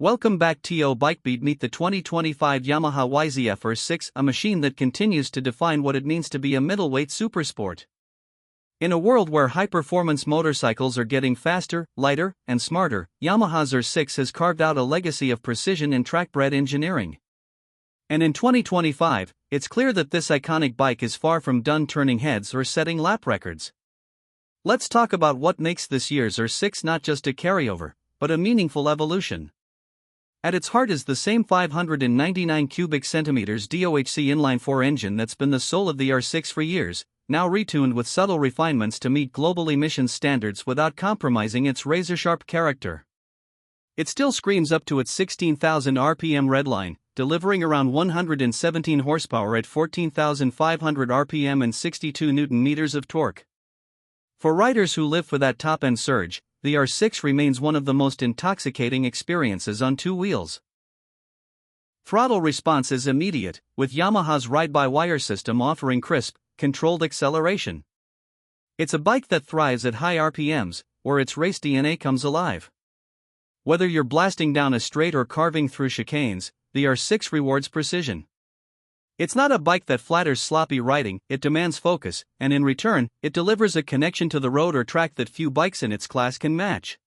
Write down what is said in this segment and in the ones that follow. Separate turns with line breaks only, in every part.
Welcome back to BikeBeat. Meet the 2025 Yamaha YZF R6, a machine that continues to define what it means to be a middleweight supersport. In a world where high-performance motorcycles are getting faster, lighter, and smarter, Yamaha's R6 has carved out a legacy of precision and track-bred engineering. And in 2025, it's clear that this iconic bike is far from done turning heads or setting lap records. Let's talk about what makes this year's R6 not just a carryover, but a meaningful evolution. At its heart is the same 599 cubic centimeters DOHC inline-four engine that's been the soul of the R6 for years, now retuned with subtle refinements to meet global emissions standards without compromising its razor-sharp character. It still screams up to its 16,000 RPM redline, delivering around 117 horsepower at 14,500 RPM and 62 Nm of torque. For riders who live for that top-end surge, the R6 remains one of the most intoxicating experiences on two wheels. Throttle response is immediate, with Yamaha's ride-by-wire system offering crisp, controlled acceleration. It's a bike that thrives at high RPMs, where its race DNA comes alive. Whether you're blasting down a straight or carving through chicanes, the R6 rewards precision. It's not a bike that flatters sloppy riding, it demands focus, and in return, it delivers a connection to the road or track that few bikes in its class can match.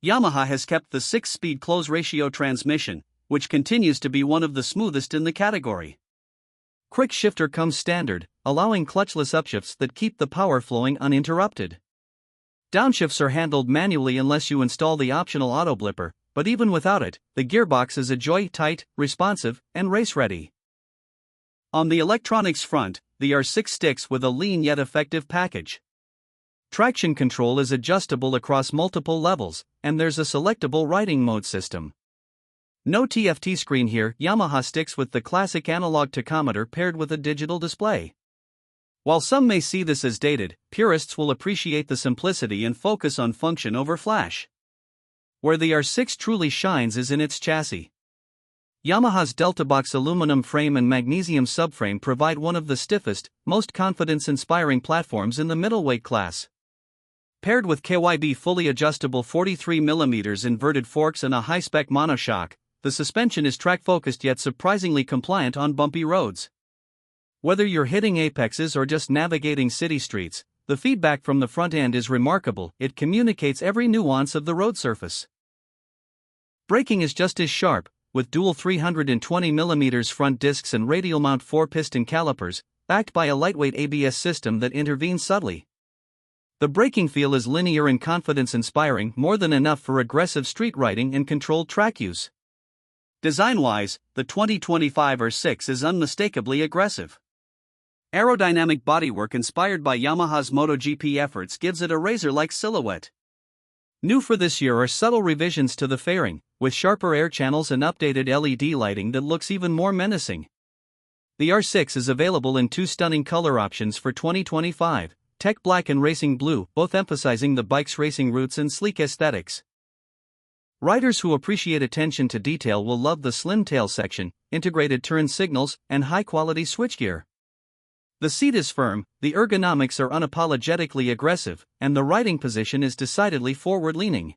Yamaha has kept the 6-speed close-ratio transmission, which continues to be one of the smoothest in the category. Quick shifter comes standard, allowing clutchless upshifts that keep the power flowing uninterrupted. Downshifts are handled manually unless you install the optional auto blipper, but even without it, the gearbox is a joy, tight, responsive, and race-ready. On the electronics front, the R6 sticks with a lean yet effective package. Traction control is adjustable across multiple levels, and there's a selectable riding mode system. No TFT screen here, Yamaha sticks with the classic analog tachometer paired with a digital display. While some may see this as dated, purists will appreciate the simplicity and focus on function over flash. Where the R6 truly shines is in its chassis. Yamaha's DeltaBox aluminum frame and magnesium subframe provide one of the stiffest, most confidence-inspiring platforms in the middleweight class. Paired with KYB fully adjustable 43mm inverted forks and a high-spec monoshock, the suspension is track-focused yet surprisingly compliant on bumpy roads. Whether you're hitting apexes or just navigating city streets, the feedback from the front end is remarkable. It communicates every nuance of the road surface. Braking is just as sharp, with dual 320mm front discs and radial mount 4-piston calipers, backed by a lightweight ABS system that intervenes subtly. The braking feel is linear and confidence-inspiring, more than enough for aggressive street riding and controlled track use. Design-wise, the 2025 R6 is unmistakably aggressive. Aerodynamic bodywork inspired by Yamaha's MotoGP efforts gives it a razor-like silhouette. New for this year are subtle revisions to the fairing, with sharper air channels and updated LED lighting that looks even more menacing. The R6 is available in two stunning color options for 2025, Tech Black and Racing Blue, both emphasizing the bike's racing roots and sleek aesthetics. Riders who appreciate attention to detail will love the slim tail section, integrated turn signals, and high-quality switchgear. The seat is firm, the ergonomics are unapologetically aggressive, and the riding position is decidedly forward-leaning.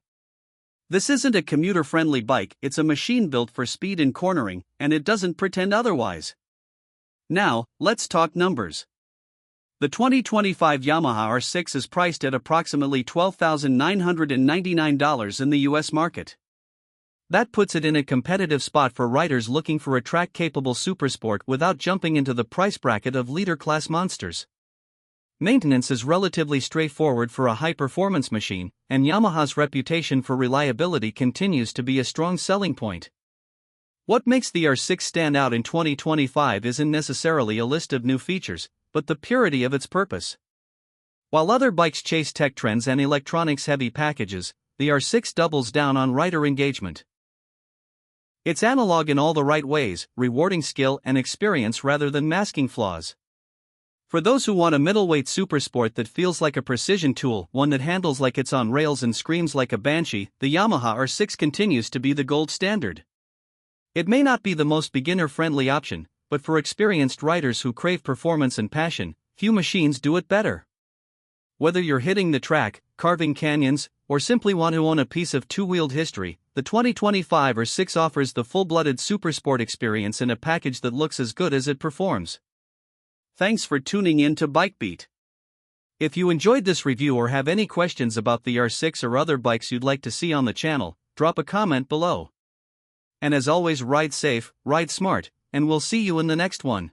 This isn't a commuter-friendly bike, it's a machine built for speed and cornering, and it doesn't pretend otherwise. Now, let's talk numbers. The 2025 Yamaha R6 is priced at approximately $12,999 in the US market. That puts it in a competitive spot for riders looking for a track-capable supersport without jumping into the price bracket of leader-class monsters. Maintenance is relatively straightforward for a high-performance machine, and Yamaha's reputation for reliability continues to be a strong selling point. What makes the R6 stand out in 2025 isn't necessarily a list of new features, but the purity of its purpose. While other bikes chase tech trends and electronics-heavy packages, the R6 doubles down on rider engagement. It's analog in all the right ways, rewarding skill and experience rather than masking flaws. For those who want a middleweight supersport that feels like a precision tool, one that handles like it's on rails and screams like a banshee, the Yamaha R6 continues to be the gold standard. It may not be the most beginner-friendly option, but for experienced riders who crave performance and passion, few machines do it better. Whether you're hitting the track, carving canyons, or simply want to own a piece of two-wheeled history, the 2025 R6 offers the full-blooded Supersport experience in a package that looks as good as it performs. Thanks for tuning in to BikeBeat. If you enjoyed this review or have any questions about the R6 or other bikes you'd like to see on the channel, drop a comment below. And as always, ride safe, ride smart, and we'll see you in the next one.